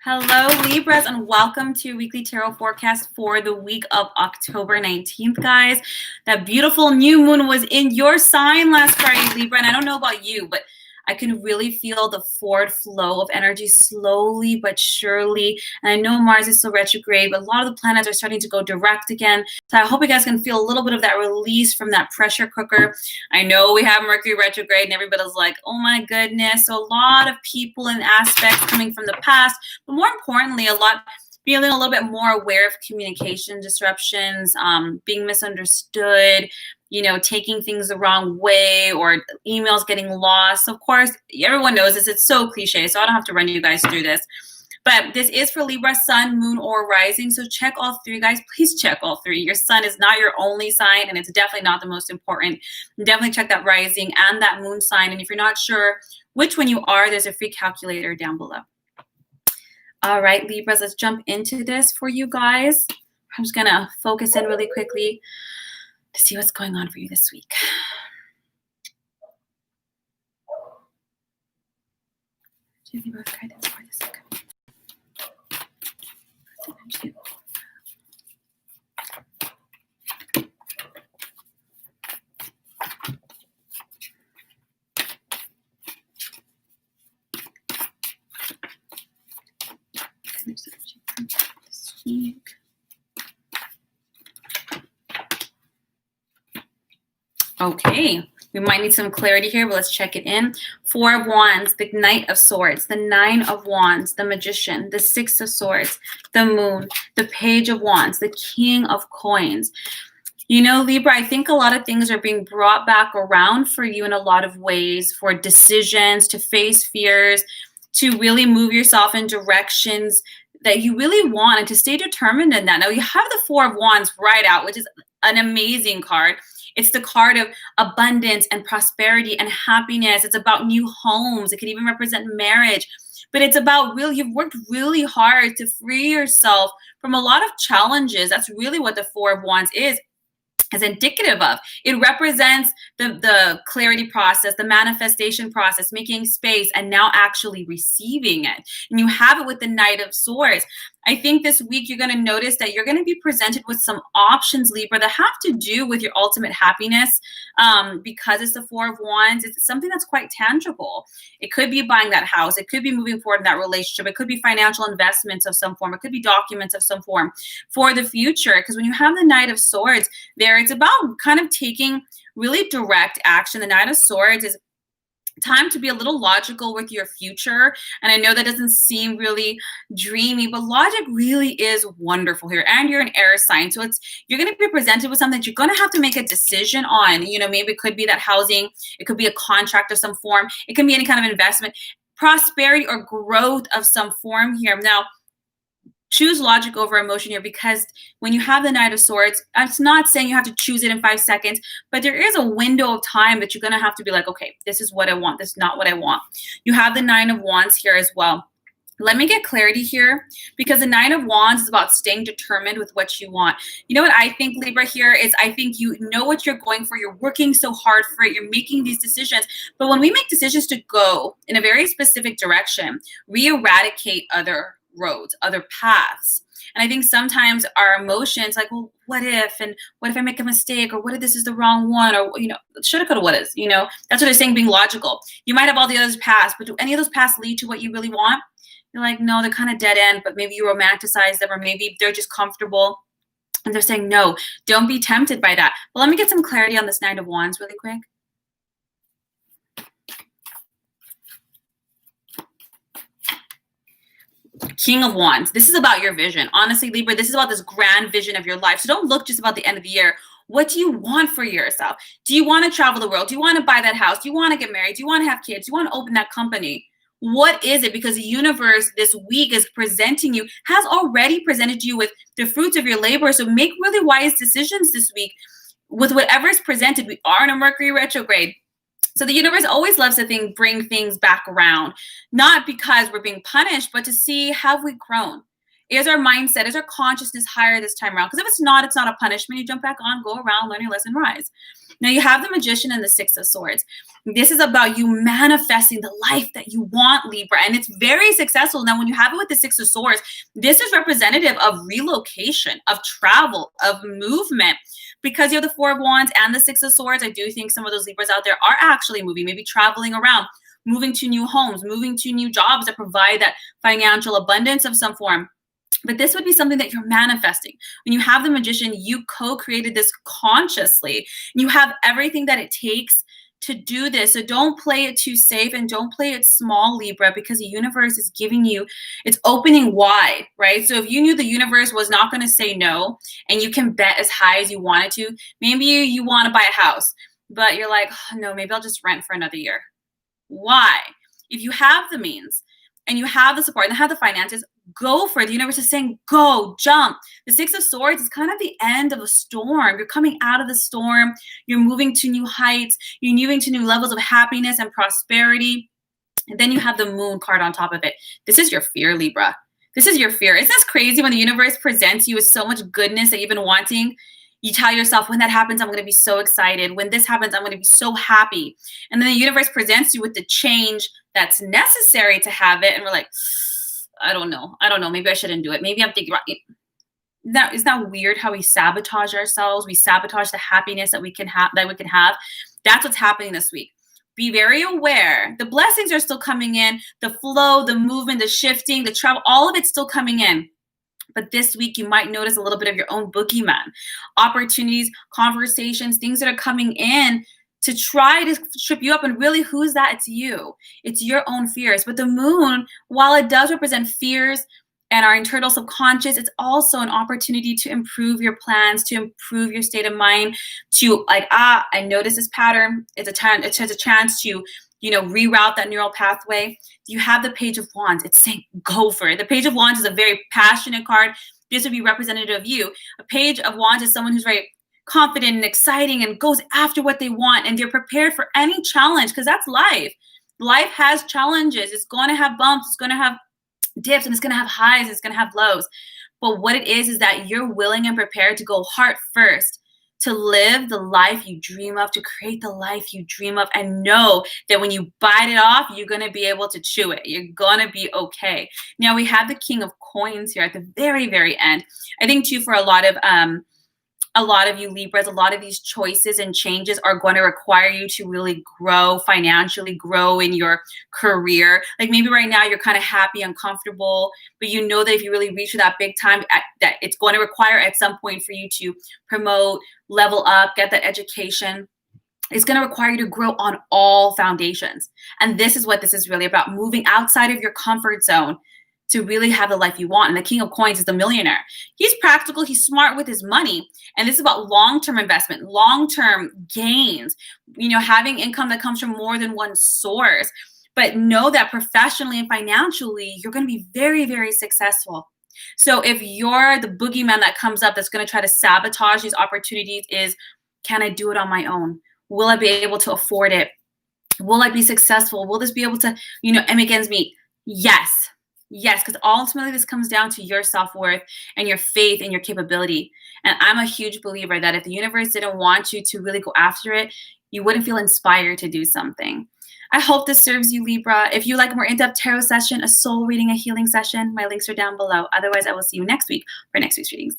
Hello, Libras, and welcome to Weekly Tarot Forecast for the week of October 19th, guys. That beautiful new moon was in your sign last Friday, Libra, and I don't know about you, but I can really feel the forward flow of energy slowly but surely. And I know Mars is still retrograde, but a lot of the planets are starting to go direct again. So I hope you guys can feel a little bit of that release from that pressure cooker. I know we have Mercury retrograde and everybody's like, oh my goodness. So a lot of people and aspects coming from the past, but more importantly, feeling a little bit more aware of communication disruptions, being misunderstood, taking things the wrong way, or emails getting lost. Of course, everyone knows this. It's so cliche, so I don't have to run you guys through this. But this is for Libra, Sun, Moon, or Rising. So check all three, guys. Please check all three. Your Sun is not your only sign, and it's definitely not the most important. Definitely check that Rising and that Moon sign. And if you're not sure which one you are, there's a free calculator down below. All right, Libras, let's jump into this for you guys. I'm just going to focus in really quickly to see what's going on for you this week. Okay, we might need some clarity here, but let's check it in. Four of Wands, the Knight of Swords, the Nine of Wands, the Magician, the Six of Swords, the Moon, the Page of Wands, the King of Coins. Libra, I think a lot of things are being brought back around for you in a lot of ways, for decisions, to face fears, to really move yourself in directions that you really want, and to stay determined in that. Now, you have the Four of Wands right out, which is an amazing card. It's the card of abundance and prosperity and happiness. It's about new homes. It could even represent marriage. But it's about you've worked really hard to free yourself from a lot of challenges. That's really what the Four of Wands is indicative of. It represents the clarity process, the manifestation process, making space, and now actually receiving it. And you have it with the Knight of Swords. I think this week you're going to notice that you're going to be presented with some options, Libra, that have to do with your ultimate happiness, because it's the Four of Wands. It's something that's quite tangible. It could be buying that house. It could be moving forward in that relationship. It could be financial investments of some form. It could be documents of some form for the future. Because when you have the Knight of Swords there, it's about kind of taking really direct action. The Knight of Swords is time to be a little logical with your future. And I know that doesn't seem really dreamy, but logic really is wonderful here. And you're an air sign. So you're going to be presented with something that you're going to have to make a decision on. Maybe it could be that housing. It could be a contract of some form. It can be any kind of investment, prosperity, or growth of some form here. Now, choose logic over emotion here, because when you have the Knight of Swords, it's not saying you have to choose it in 5 seconds, but there is a window of time that you're going to have to be like, okay, this is what I want. This is not what I want. You have the Nine of Wands here as well. Let me get clarity here, because the Nine of Wands is about staying determined with what you want. You know what I think, Libra, here is I think you know what you're going for. You're working so hard for it. You're making these decisions. But when we make decisions to go in a very specific direction, we eradicate other roads, other paths. And I think sometimes our emotions, like, well, what if, and what if I make a mistake, or what if this is the wrong one, or, shoulda, coulda, woulda, that's what they're saying, being logical. You might have all the others paths, but do any of those paths lead to what you really want? You're like, no, they're kind of dead end, but maybe you romanticize them, or maybe they're just comfortable. And they're saying, no, don't be tempted by that. But let me get some clarity on this Nine of Wands really quick. King of Wands. This is about your vision. Honestly, Libra, this is about this grand vision of your life. So don't look just about the end of the year. What do you want for yourself? Do you want to travel the world? Do you want to buy that house? Do you want to get married? Do you want to have kids? Do you want to open that company? What is it? Because the universe this week is presenting you, has already presented you with the fruits of your labor. So make really wise decisions this week with whatever is presented. We are in a Mercury retrograde. So the universe always loves to bring things back around, not because we're being punished, but to see, have we grown? Is our mindset, is our consciousness higher this time around? Because if it's not a punishment. You jump back on, go around, learn your lesson, rise. Now you have the Magician and the Six of Swords. This is about you manifesting the life that you want, Libra, and it's very successful. Now, when you have it with the Six of Swords, this is representative of relocation, of travel, of movement. Because you have the Four of Wands and the Six of Swords, I do think some of those Libras out there are actually moving, maybe traveling around, moving to new homes, moving to new jobs that provide that financial abundance of some form. But this would be something that you're manifesting. When you have the Magician, you co-created this consciously. You have everything that it takes to do this. So don't play it too safe and don't play it small, Libra, because the universe is giving you, it's opening wide, right? So if you knew the universe was not going to say no and you can bet as high as you wanted to, maybe you want to buy a house, but you're like, oh, no, maybe I'll just rent for another year. Why? If you have the means and you have the support and have the finances, go for it. The universe is saying, go, jump. The Six of Swords is kind of the end of a storm. You're coming out of the storm. You're moving to new heights. You're moving to new levels of happiness and prosperity. And then you have the Moon card on top of it. This is your fear, Libra. This is your fear. Isn't this crazy when the universe presents you with so much goodness that you've been wanting? You tell yourself, when that happens, I'm going to be so excited. When this happens, I'm going to be so happy. And then the universe presents you with the change that's necessary to have it. And we're like, I don't know. Maybe I shouldn't do it. Maybe I'm thinking about it. Isn't that weird how we sabotage ourselves? We sabotage the happiness that we can have. That's what's happening this week. Be very aware. The blessings are still coming in. The flow, the movement, the shifting, the travel, all of it's still coming in. But this week, you might notice a little bit of your own boogeyman. Opportunities, conversations, things that are coming in to try to trip you up. And really, who's that? It's you. It's your own fears. But the Moon, while it does represent fears and our internal subconscious, it's also an opportunity to improve your plans, to improve your state of mind, to I notice this pattern. It's a chance to, reroute that neural pathway. You have the Page of Wands. It's saying go for it. The Page of Wands is a very passionate card. This would be representative of you. A Page of Wands is someone who's very confident and exciting and goes after what they want, and they're prepared for any challenge, because that's life. Life has challenges. It's going to have bumps. It's going to have dips, and it's going to have highs. It's going to have lows. But what it is that you're willing and prepared to go heart first, to live the life you dream of, to create the life you dream of, and know that when you bite it off, you're going to be able to chew it. You're going to be okay. Now, we have the King of Coins here at the very, very end. I think, too, for a lot of you Libras, a lot of these choices and changes are going to require you to really grow financially, grow in your career. Like maybe right now you're kind of happy and comfortable, but you know that if you really reach for that big time, that it's going to require at some point for you to promote, level up, get that education. It's going to require you to grow on all foundations. And this is what this is really about, moving outside of your comfort zone to really have the life you want. And the King of Coins is the millionaire. He's practical. He's smart with his money. And this is about long-term investment, long-term gains, having income that comes from more than one source. But know that professionally and financially, you're going to be very, very successful. So if you're the boogeyman that comes up that's going to try to sabotage these opportunities is, can I do it on my own? Will I be able to afford it? Will I be successful? Will this be able to, make ends meet? Yes, because ultimately this comes down to your self-worth and your faith and your capability. And I'm a huge believer that if the universe didn't want you to really go after it, you wouldn't feel inspired to do something. I hope this serves you, Libra. If you like a more in-depth tarot session, a soul reading, a healing session, my links are down below. Otherwise, I will see you next week for next week's readings.